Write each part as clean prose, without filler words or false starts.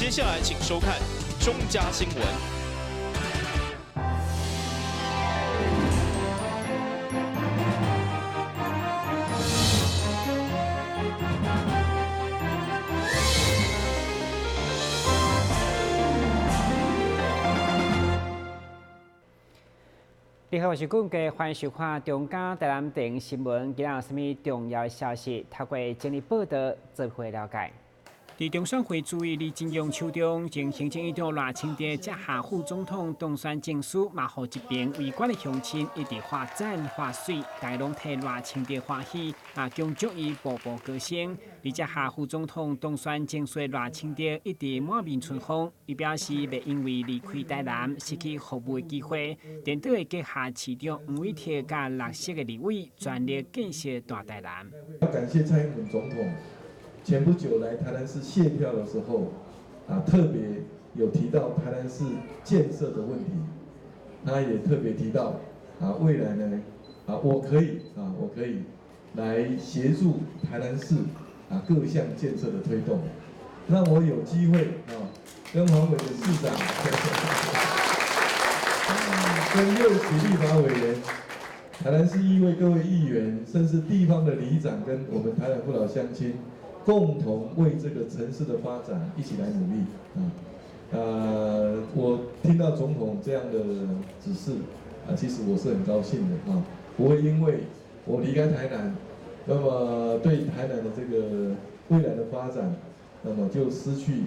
接下来请收看中嘉新闻。你好，我是顾家，欢迎收看中嘉台南电新闻。今日有什么重要消息？透过整理报道，做会了解。在中选会主委李进勇手中，前行政院长赖清德接下副总统当选证书，嘛，互一边围观的乡亲一直夸赞夸水，大家拢替赖清德欢喜，恭祝伊步步高升。而接下副总统当选证书的赖清德一直满面春风，伊表示袂因为离开台南失去服务的机会，电脑的阁下市长黄伟哲甲绿色的立委全力建设大台南。要感谢蔡英文总统。前不久来台南市谢票的时候，特别有提到台南市建设的问题，他也特别提到，未来呢，我可以来协助台南市各项建设的推动，让我有机会跟黄伟的市长，跟60立法委员、台南市议会各位议员，甚至地方的里长跟我们台南父老乡亲。共同为这个城市的发展一起来努力我听到总统这样的指示其实我是很高兴的不会因为我离开台南，那么对台南的这个未来的发展，那么就失去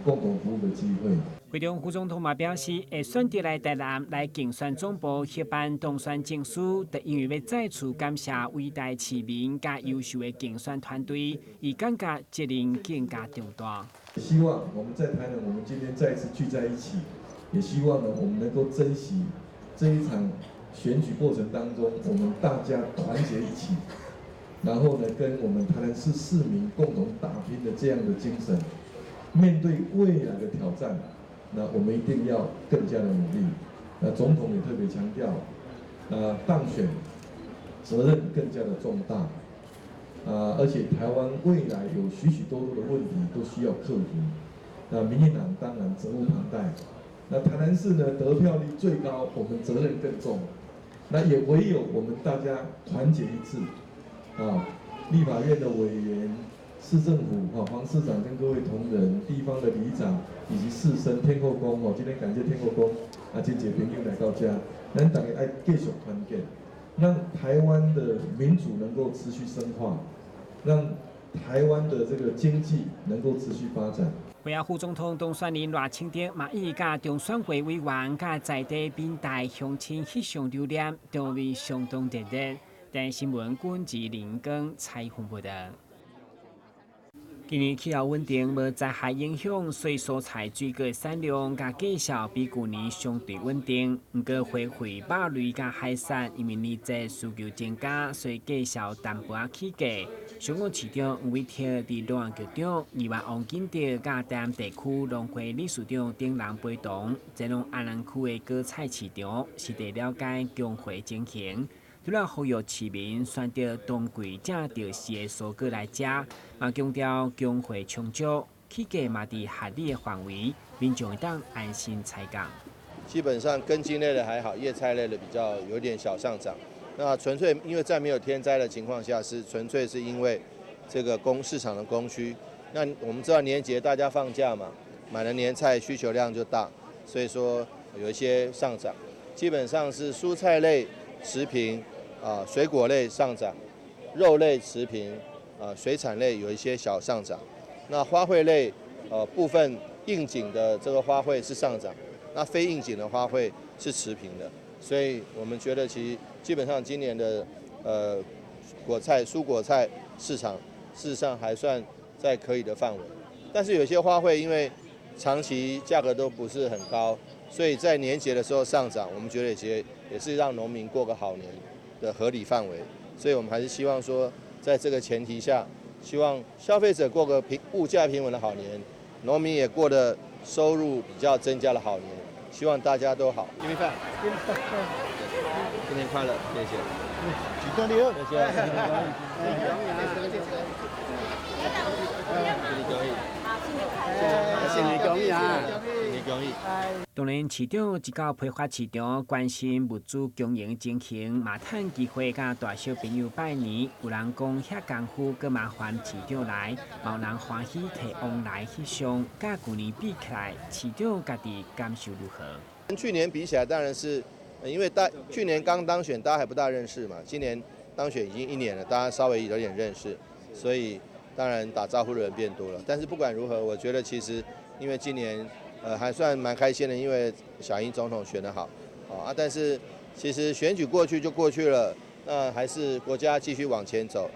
共同服务的机会。会中副总统嘛表示，会选择来台南来竞选总部协办当选证书，就因为要再次感谢伟大市民加优秀的竞选团队，以感觉责任更加重大。希望我们在台南，我们今天再次聚在一起，也希望呢，我们能够珍惜这一场选举过程当中，我们大家团结一起，然后呢，跟我们台南市市民共同打拼的这样的精神，面对未来的挑战。那我们一定要更加的努力。总统也特别强调，当选责任更加的重大，而且台湾未来有许许多多的问题都需要克服。民进党当然责无旁贷。那台南市呢得票率最高，我们责任更重。那也唯有我们大家团结一致，立法院的委员。市政府黄市长跟各位同仁、地方的里长以及士绅天后宫今天感谢天后宫真侪朋友来到家，咱大家爱继续团结，让台湾的民主能够持续深化，让台湾的这个经济能够持续发展。为副总统当选人赖清德嘛，伊甲中选会委员甲在地民代乡亲翕相留念，氛围相当热烈。但新闻管制林根采访报道。今年气候稳定，无灾害影响，所以蔬菜水果产量甲价销比去年相对稳定。不过，花卉、肉类甲海产因为年节需求增加，所以价销淡薄起价。香港市长黄伟哲伫两岸局长2万王金德甲台南地区农会理事长等人陪同，前往安南区的果菜市场，实地了解供会情形。除了呼吁市民选择当季正着时的蔬果来食，嘛强调供货充足，起价嘛伫合理的范围，民众会当安心采购。基本上根茎类的还好，叶菜类的比较有点小上涨。那纯粹因为在没有天灾的情况下，是纯粹是因为这个市场的供需。那我们知道年节大家放假嘛，买了年菜需求量就大，所以说有一些上涨。基本上是蔬菜类持平。水果类上涨，肉类持平，水产类有一些小上涨。那花卉类，部分应景的这个花卉是上涨，那非应景的花卉是持平的。所以我们觉得基本上今年的蔬果菜市场事实上还算在可以的范围。但是有些花卉因为长期价格都不是很高，所以在年节的时候上涨，我们觉得也是让农民过个好年的合理范围，所以我们还是希望说，在这个前提下，希望消费者过个物价平稳的好年，农民也过得收入比较增加的好年，希望大家都好。新年快乐，新年快乐，谢谢。举重六，谢谢。新年快乐，新年快乐。新年恭喜。恭喜。当然，市长一到批发市场关心物资供应情形，嘛趁机会甲大小朋友拜年。有人讲遐功夫，搁麻烦市长来，有人欢喜摕往来翕相。甲去年比起来，市长家己感受如何？跟去年比起来，当然是因为去年刚当选，大家还不大认识嘛。今年当选已经1年了，大家稍微有点认识，所以当然打招呼的人变多了。但是不管如何，我觉得其实因为今年还算蛮开心的，因为小英总统选得好，但是其实选举过去就过去了，那还是国家继续往前走，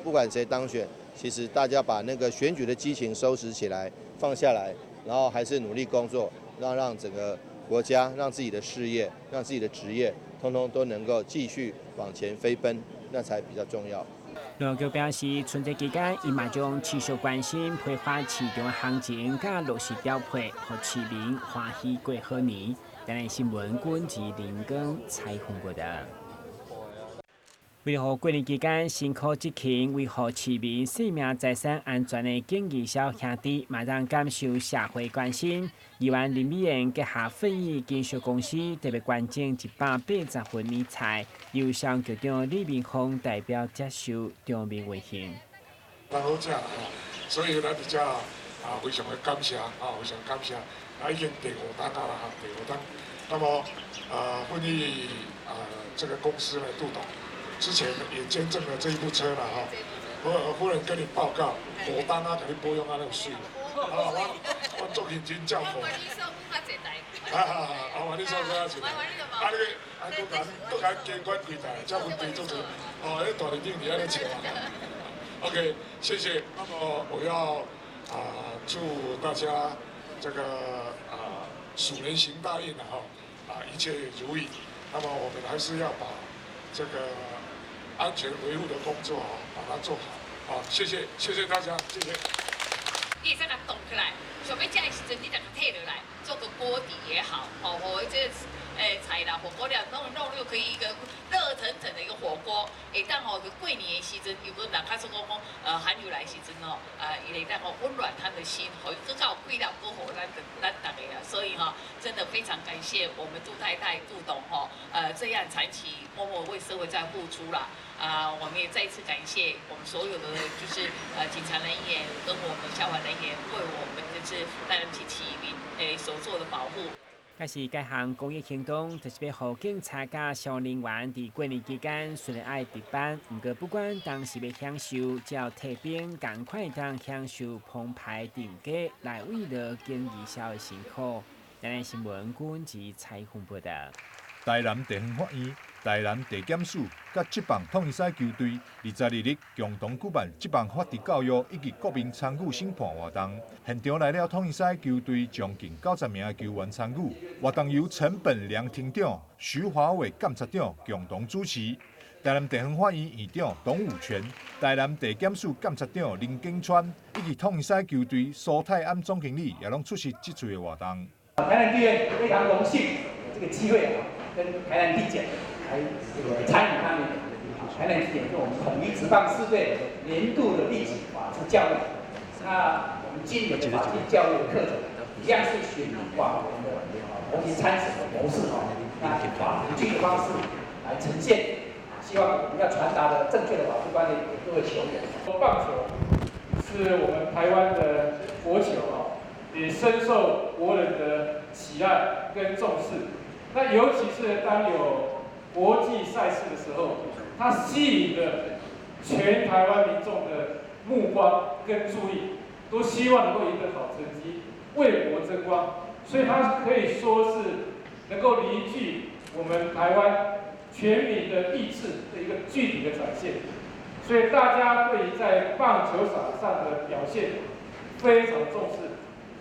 不管谁当选，其实大家把那个选举的激情收拾起来，放下来，然后还是努力工作，让整个国家、让自己的事业、让自己的职业，通通都能够继续往前飞奔，那才比较重要。罗局表示，春节期间，伊嘛将持续关心批发市场行情，甲落实调配，互市民欢喜过好年。台南新闻军及林根采访报道。为了过年期间辛苦执勤，维护市民生命财产安全的警义小兄弟，马上感受社会关心。议员林美妍结合粉益建设公司特别捐赠180份年菜，由上局长李明峰代表接受，表明温馨。蛮好食所以咱比较非常的感谢非常感谢。已经第5单了第5单。那么粉益这个公司呢，杜董。之前也捐赠了这一部车了夫人跟你报告，5单给你保养那水，我做认真照顾。我你说较济，你甲监管几台，才分地做做，迄大日顶伫遐咧笑OK， 谢谢。那么我要祝大家这个鼠年行大运一切如意。那么我们还是要把这个安全维护的工作把它做好。谢谢大家，谢谢。你会使甲冻起来，想要食的时阵，你就摕落来，做个锅底也好，或者这菜啦、火锅料，那种肉可以一个热腾腾的一个火锅，会当就过年的时阵，如果人家说讲寒流来的时阵也会当温暖他们的心，更较有贵料过好咱大家所以真的非常感谢我们杜太太、杜董这样长期默默为社会在付出啦。我们也再一次感谢我们所有的就是警察人员跟我们消防人员为我们就是台南市市民所做的保护。但是该项公益行动，就是要互警察甲消防人员伫过年期间虽然爱值班，不过不管当时要享受，只要退兵，赶快当享受澎湃定价，来为了经济社的辛苦。台南新闻军及采访报道。台南地方法院、台南地检署甲职棒统一赛球队22日共同举办职棒法治教育以及国民参与审判活动。现场来了统一赛球队将近90名的球员参与。活动由陈本良厅长、徐华伟检察长共同主持。台南地方法院院长董武全、台南地检署检察长林景川以及统一赛球队苏泰安总经理也拢出席这次的活动。台南地院非常荣幸有这个机会跟台南地检来参与他们台南地检跟我们统一职棒4队年度的例行法治教育。那我们今年的法治教育的课程一样是学法我们的模拟参审的模式那法律剧的方式来呈现，希望我们要传达的正确的法治观念给各位球员。棒球是我们台湾的国球也深受国人的喜爱跟重视。那尤其是当有国际赛事的时候，它吸引了全台湾民众的目光跟注意，都希望能够赢得好成绩，为国争光。所以它可以说是能够凝聚我们台湾全民的意志的一个具体的展现。所以大家对于在棒球场上的表现非常重视。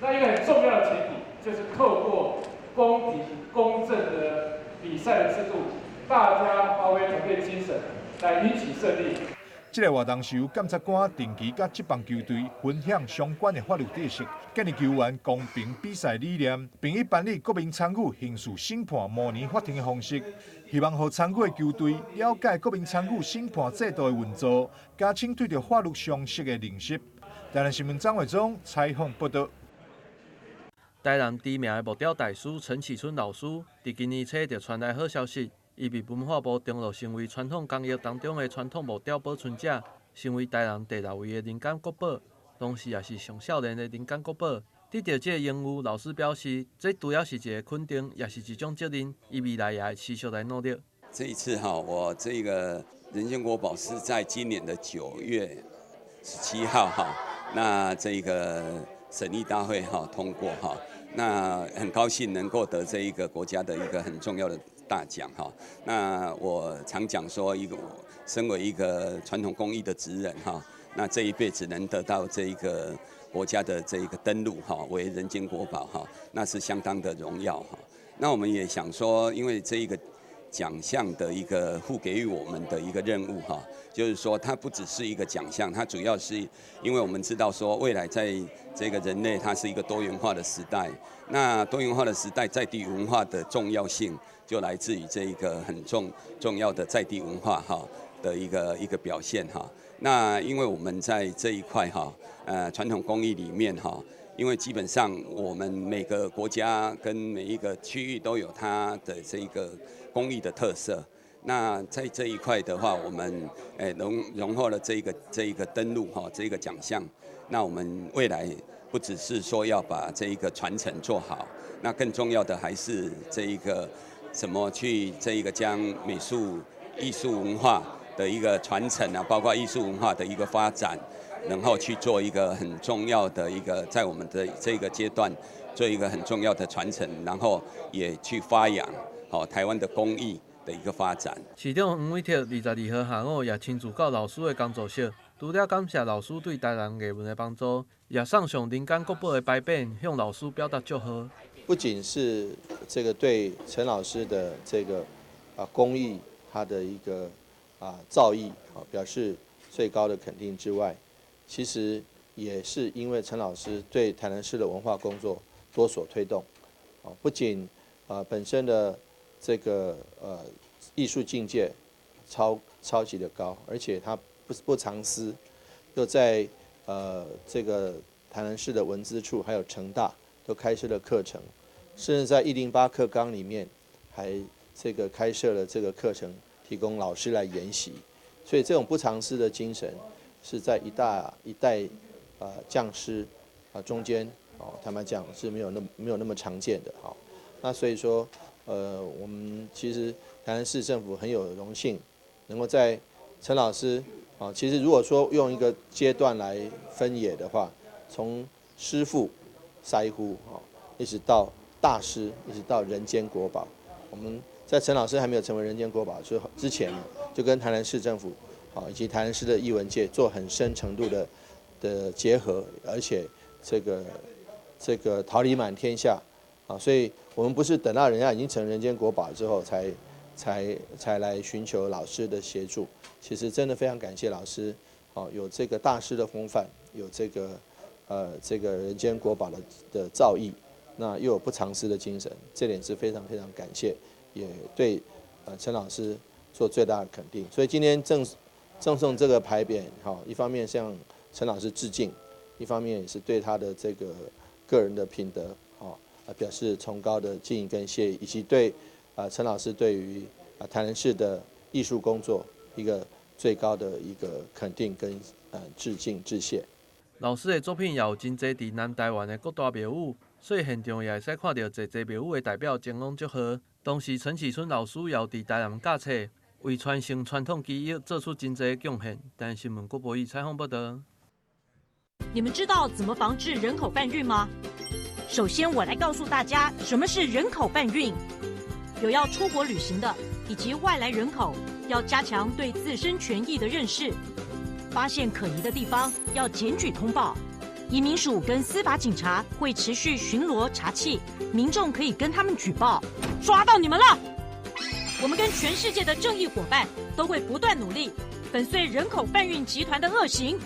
那一个很重要的前提就是透过公平公正的比赛的制度，大家发挥团队精神，来赢取胜利。这个活动是由检察官定期甲职棒球队分享相关的法律知识，建立球员公平比赛理念，并以办理国民参与刑事审判模拟法庭的方式，希望让参与的球队了解国民参与审判制度的运作，加深对着法律常识的认识。台南新闻张伟忠采访报道。台南知名的木雕大师陈启春老师，伫今年初就传来好消息，伊被文化部登录成为传统工艺当中的传统木雕保存者，成为台南第6位的人间国宝，同时也是上少年的人间国宝。得到这个荣誉，老师表示，这除了是一个肯定，也是一种责任，伊未来也会持续来努力。这一次我这个人间国宝是在今年的9月17号那这个审议大会通过那很高兴能够得这一个国家的一个很重要的大奖那我常讲说，我身为一个传统工艺的职人那这一辈子能得到这一个国家的这一个登录为人间国宝那是相当的荣耀那我们也想说，因为这一个奖项的一个赋给予我们的一个任务就是说它不只是一个奖项，它主要是因为我们知道说未来在这个人类它是一个多元化的时代，那多元化的时代在地文化的重要性就来自于这一个很重要的在地文化的一个表现那因为我们在这一块传统工艺里面因为基本上我们每个国家跟每一个区域都有它的这个工艺的特色。那在这一块的话，我们荣获了这一个登录这一个奖项。那我们未来不只是说要把这一个传承做好，那更重要的还是这一个怎么去这一个将美术艺术文化的一个传承包括艺术文化的一个发展，然后去做一个很重要的一个在我们的这个阶段做一个很重要的传承，然后也去发扬台湾的工艺的一个发展。市长黄伟哲22号下午也亲自到老师的工作室，除了感谢老师对台南艺文的帮助，也送上人间国宝的牌匾，向老师表达祝贺。不仅是这个对陈老师的这个工艺，他的一个造诣表示最高的肯定之外，其实也是因为陈老师对台南市的文化工作多所推动，不仅本身的这个艺术境界超级的高，而且他不藏私，又在这个台南市的文资处还有成大都开设了课程，甚至在108课纲里面还这个开设了这个课程，提供老师来研习。所以这种不藏私的精神是在一代匠师中间坦白讲是没有那么常见的那所以说我们其实台南市政府很有荣幸能够在陈老师其实如果说用一个阶段来分野的话，从师傅腮乎一直到大师，一直到人间国宝，我们在陈老师还没有成为人间国宝之前就跟台南市政府以及台南市的艺文界做很深程度的结合，而且这个桃李满天下所以我们不是等到人家已经成人间国宝之后才来寻求老师的协助，其实真的非常感谢老师有这个大师的风范，有这个人间国宝的造诣，那又有不藏私的精神，这点是非常非常感谢，也对陈老师做最大的肯定。所以今天赠送这个牌匾一方面向陈老师致敬，一方面也是对他的这个个人的品德表示崇高的敬意跟谢意，以及对陈老师对于台南市的艺术工作一个最高的一个肯定跟致敬致谢。老师的作品也有真侪伫南台湾的各大庙宇，所以现场也会使看到侪庙宇的代表前往祝贺。当时陈启春老师也有伫台南教册，为传承传统技艺做出真侪贡献。台南新闻郭博义采访报道。你们知道怎么防治人口贩运吗？首先，我来告诉大家什么是人口贩运。有要出国旅行的以及外来人口，要加强对自身权益的认识。发现可疑的地方要检举通报。移民署跟司法警察会持续巡逻查缉，民众可以跟他们举报。抓到你们了！我们跟全世界的正义伙伴都会不断努力，粉碎人口贩运集团的恶行。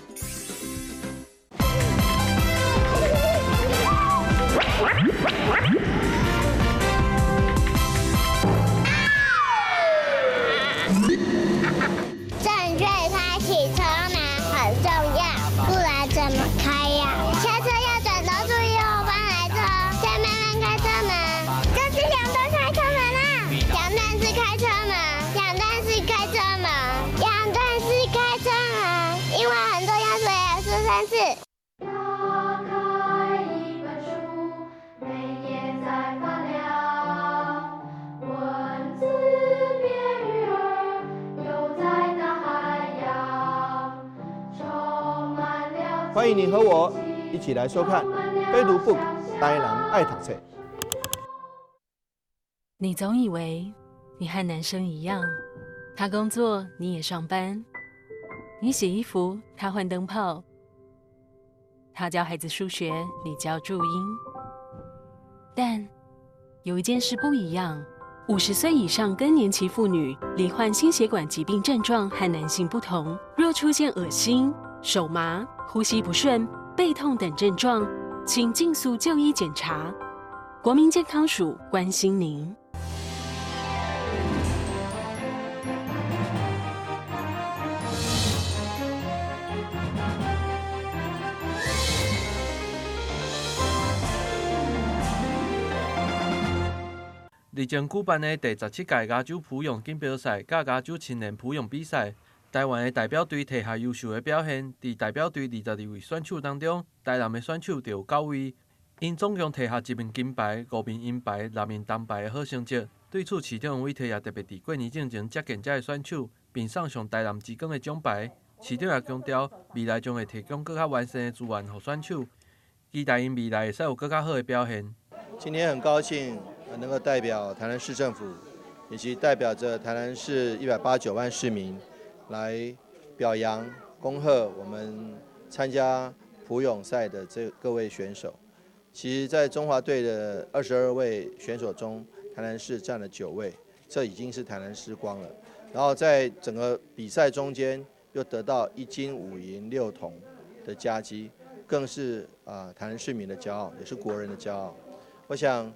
正确开启车门很重要，不然怎么开呀？下车要转头注意后方来车，前面欢迎你和我一起来收看《飞读 Book》台南爱读册。你总以为你和男生一样，他工作你也上班，你洗衣服他换灯泡，他教孩子数学你教注音。但有一件事不一样，50岁以上更年期妇女罹患心血管疾病症状和男性不同，若出现恶心、手麻、呼吸不顺、背痛等症状，请尽速就医检查。国民健康署关心您。日前举办的第17届亚洲普泳锦标赛甲亚洲青年普泳比赛，台湾的代表队摕下优秀的表现。伫代表队22位选手当中，台南的选手就有9位，因总共摕下1面金牌、5面银牌、6面铜牌的好成绩。对此，市长为摕下特别伫过年之前接见这些选手，并送上台南之光的奖牌。市长也强调，未来将会提供更较完善的资源给选手，期待因未来会使有更较好的表现。今天很高兴能够代表台南市政府，以及代表着台南市189万市民，来表扬、恭贺我们参加普泳赛的各位选手。其实，在中华队的22位选手中，台南市占了9位，这已经是台南之光了。然后在整个比赛中间，又得到1金5银6铜的佳绩，更是台南市民的骄傲，也是国人的骄傲。我想，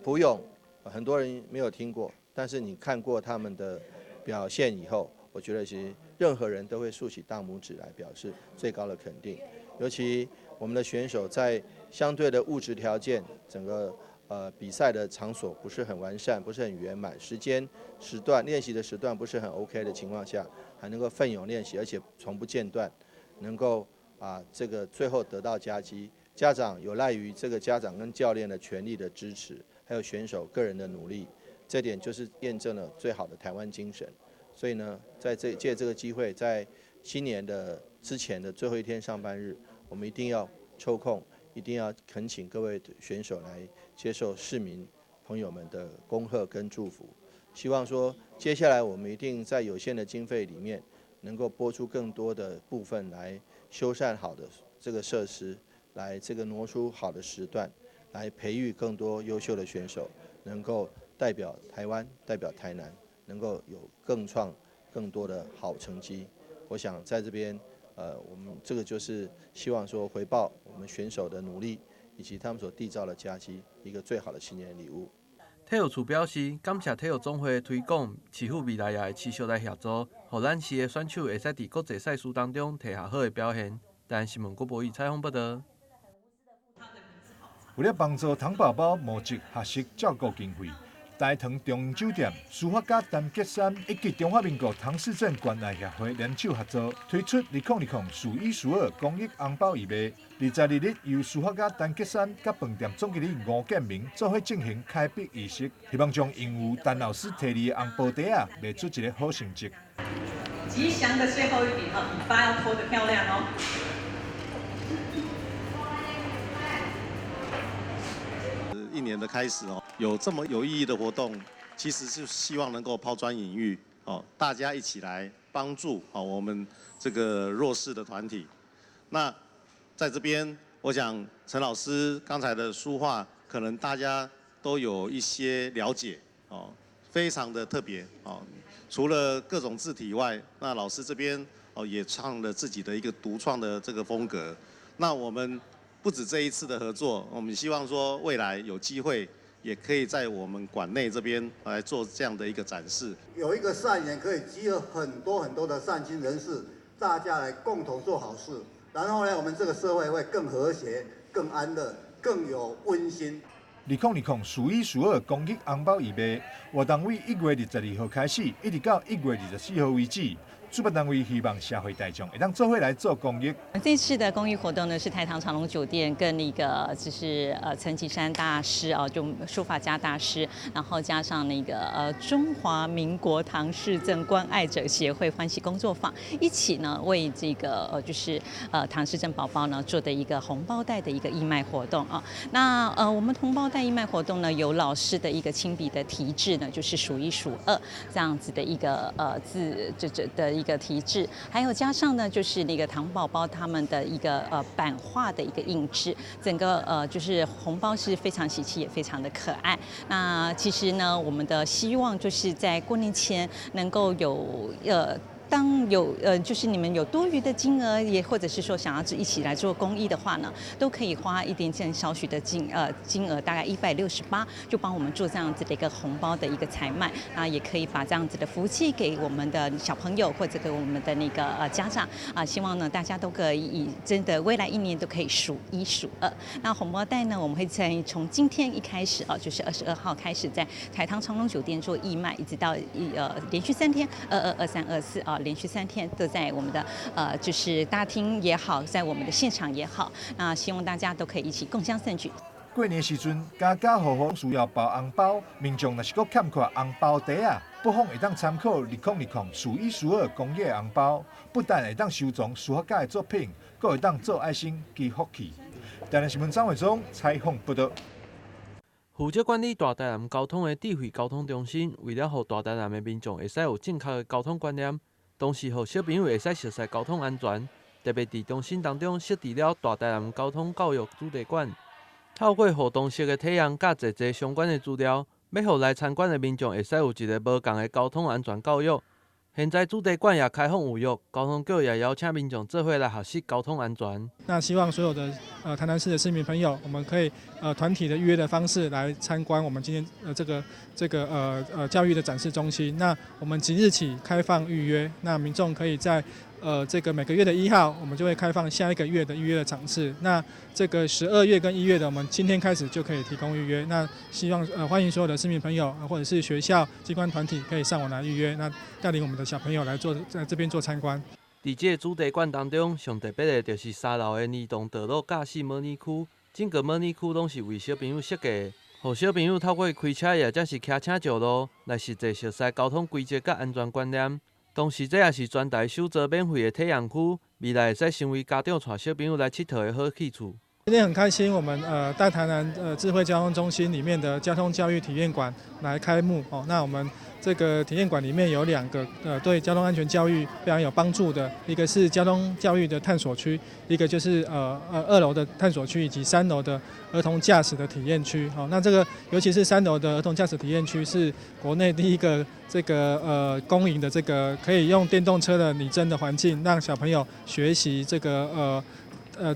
普泳很多人没有听过，但是你看过他们的表现以后，我觉得其实任何人都会竖起大拇指来表示最高的肯定。尤其我们的选手在相对的物质条件，整个比赛的场所不是很完善，不是很圆满，时段练习的时段不是很 OK 的情况下，还能够奋勇练习，而且从不间断，能够这个最后得到佳绩。家长有赖于这个家长跟教练的全力的支持，还有选手个人的努力，这点就是验证了最好的台湾精神。所以呢，在借这个机会，在新年的之前的最后一天上班日，我们一定要抽空，一定要恳请各位选手来接受市民朋友们的恭贺跟祝福。希望说，接下来我们一定在有限的经费里面，能够拨出更多的部分来修缮好的这个设施。来这个挪出好的时段，来培育更多优秀的选手，能够代表台湾、代表台南，能够有更多的好成绩。我想在这边，我们这个就是希望说回报我们选手的努力，以及他们所缔造的佳绩，一个最好的新年礼物。体育处表示，感谢体育总会的推广，市府未来也会持续来协助，让咱市的选手会使伫国际赛事当中摕下好的表现。台南新闻郭博宇采访报道。为了帮助糖宝宝募集学习照顾经费，大唐中酒店、书法家陈杰山以及中华民国唐氏症关爱协会联手合作，推出2020数一数二公益红包义卖。22日由书法家陈杰山甲饭店总经理吴建明做伙进行开闭仪式，希望将因有陈老师提议的红包袋卖出一个好成绩。吉祥的最后一笔哈，尾巴要拖得漂亮哦。一年的开始哦，有这么有意义的活动，其实是希望能够抛砖引玉哦，大家一起来帮助哦我们这个弱势的团体。那在这边，我想陈老师刚才的书画，可能大家都有一些了解哦，非常的特别哦。除了各种字体以外，那老师这边哦也创了自己的一个独创的这个风格。那我们不止这一次的合作，我们希望说未来有机会也可以在我们馆内这边来做这样的一个展示。有一个善言可以集合很多的善心人士，大家来共同做好事，然后呢，我们这个社会会更和谐、更安乐、更有温馨。2020数一数二公益红包义卖，活动为1月22号开始，一直到1月24号为止。主办单位希望社会大众会当做伙来做公益。这次的公益活动呢，是台糖长隆酒店跟陈其山大师就书法家大师，然后加上中华民国唐氏症关爱者协会欢喜工作坊，一起呢为这个唐氏症宝宝呢做的一个红包袋的一个义卖活动啊。那我们红包袋义卖活动呢，有老师的一个亲笔的题字呢，就是数一数二这样子的一个字的一个题字，还有加上呢就是糖宝宝他们的一个版画的一个印制，整个就是红包是非常喜气也非常的可爱。那其实呢，我们的希望就是在过年前能够有当有就是你们有多余的金额，也或者是说想要一起来做公益的话呢，都可以花一点点少许的金额，大概168，就帮我们做这样子的一个红包的一个采买啊，也可以把这样子的福气给我们的小朋友或者给我们的家长啊，希望呢大家都可以真的未来一年都可以数一数二。那红包袋呢，我们会从今天一开始就是22号开始在台糖长隆酒店做义卖，一直到连续3天22、23、24连续3天都在我们的就是大厅也好，在我们的现场也好，那希望大家都可以一起共襄盛举。过年时阵，家家户户需要包红包，民众若是阁欠缺红包袋啊，不妨会当参考2020数一数二公益红包，不但会当收藏书法家的作品，阁会当做爱心寄福气。台南新闻张伟忠采访报道。负责管理大台南交通的智慧交通中心，为了让大台南的民众会使有正确的交通观念，同时让小朋友会使熟悉交通安全，特别伫中心当中设置了大台南交通教育主题馆，透过互动式的体验甲侪相关的资料，要让来参观的民众会使有一个无同的交通安全教育。现在主题馆也开放预约，交通局也邀请民众做伙来学习交通安全。那希望所有的台南市的市民朋友，我们可以团体的预约的方式来参观我们今天这个教育的展示中心。那我们即日起开放预约，那民众可以在这个每个月的1号，我们就会开放下一个月的预约的场次。那这个12月跟1月的，我们今天开始就可以提供预约。那希望欢迎所有的市民朋友或者是学校机关团体可以上网来预约，那带领我们的小朋友在这边做参观。伫这个主题馆当中，上特别的就是3楼的儿童道路驾驶模拟区，整个模拟区拢是为小朋友设计的，让小朋友透过开车也或是骑车上路来实际熟悉交通规则甲安全观念。同时，这也是全台首座免费的体验区，未来会使成为家长带小朋友来佚佗的好去处。今天很开心，我们大台南智慧交通中心里面的交通教育体验馆来开幕那我们这个体验馆里面有2个对交通安全教育非常有帮助的，一个是交通教育的探索区，一个就是2楼的探索区以及3楼的儿童驾驶的体验区。那这个尤其是3楼的儿童驾驶体验区是国内第一个这个公营的这个可以用电动车的拟真的环境，让小朋友学习这个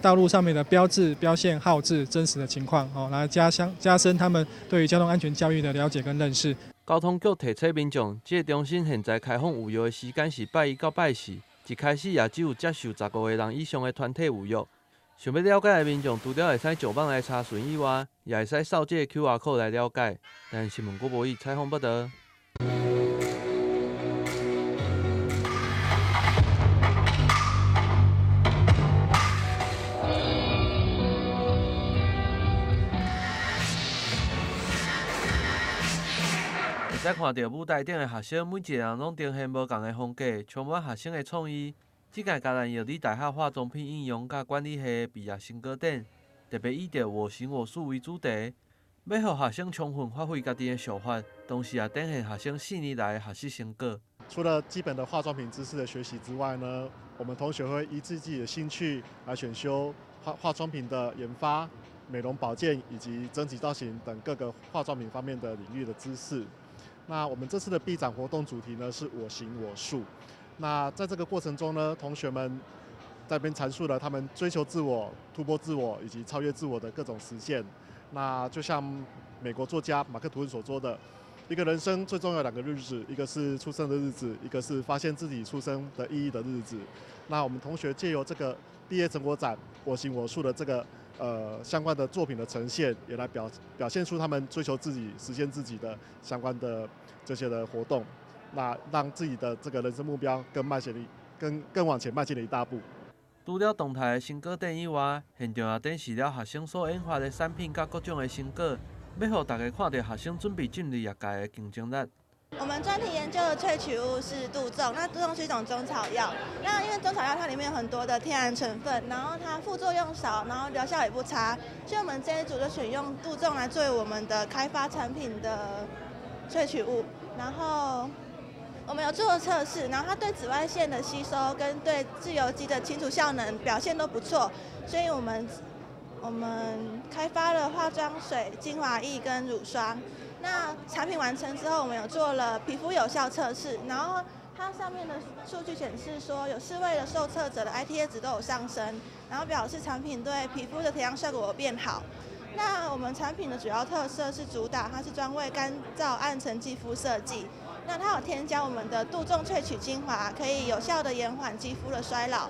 道路上面的标志、标线、号志真实的情况来加深他们对于交通安全教育的了解跟认识。交通局提醒民众，这个中心现在开放预约的时间是拜1到拜4，一开始也只有接受15个人以上的团体预约。想要了解的民众，除了会使上网来查询以外，也会使扫这个 QR code 来了解。但新闻郭博义采访报道。会使看到舞台顶的学生，每一个人拢呈现无同的风格，充满学生的创意。这届嘉南药理大学化妆品应用甲管理系毕业成果展，特别以着我行我素为主题，要让学生充分发挥家己的想法，同时也展现学生4年来的学习成果。除了基本的化妆品知识的学习之外呢，我们同学会依自己的兴趣来选修化妆品的研发、美容保健以及整体造型等各个化妆品方面的领域的知识。那我们这次的毕展活动主题呢是我行我素。那在这个过程中呢，同学们在这边阐述了他们追求自我、突破自我以及超越自我的各种实现。那就像美国作家马克·吐温所说的，一个人生最重要2个日子，一个是出生的日子，一个是发现自己出生的意义的日子。那我们同学借由这个毕业成果展我行我素的这个相关的作品的呈现，也来表现出他们追求自己、实现自己的相关的这些的活动。那让自己的这个人生目标更往前迈进了一大步。除了动态的成果展以外，现场也展示了学生所研发的产品甲各种的成果，要让大家看到学生准备进入业界的竞争力。我们专题研究的萃取物是杜仲，那杜仲是一种中草药。那因为中草药它里面有很多的天然成分，然后它副作用少，然后疗效也不差，所以我们这一组就选用杜仲来作为我们的开发产品的萃取物。然后我们有做测试，然后它对紫外线的吸收跟对自由基的清除效能表现都不错，所以我们开发了化妆水、精华液跟乳霜。那产品完成之后，我们有做了皮肤有效测试，然后它上面的数据显示说，有4位的受测者的 ITA 值都有上升，然后表示产品对皮肤的提亮效果有变好。那我们产品的主要特色是主打，它是专为干燥暗沉肌肤设计。那它有添加我们的杜仲萃取精华，可以有效的延缓肌肤的衰老，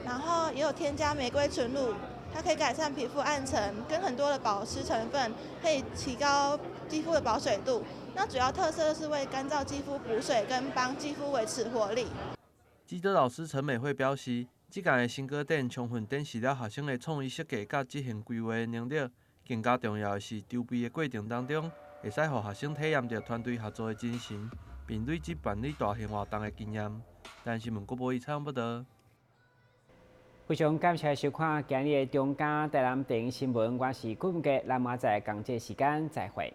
然后也有添加玫瑰纯露，它可以改善皮肤暗沉，跟很多的保湿成分，可以提高肌肤的保水度。那主要特色是为干燥肌肤补水，跟帮肌肤维持活力。指导老师陈美惠表示，这届的成果展充分展示了学生的创意设计甲执行规划的能力，更加重要的是筹备的过程当中，会使让学生体验到团队合作的精神，并累积办理大型活动的经验。但新闻广播采访报道。非常感谢收看今日的中嘉台南电影新闻，我是顾文杰，咱明仔载同这时间再会。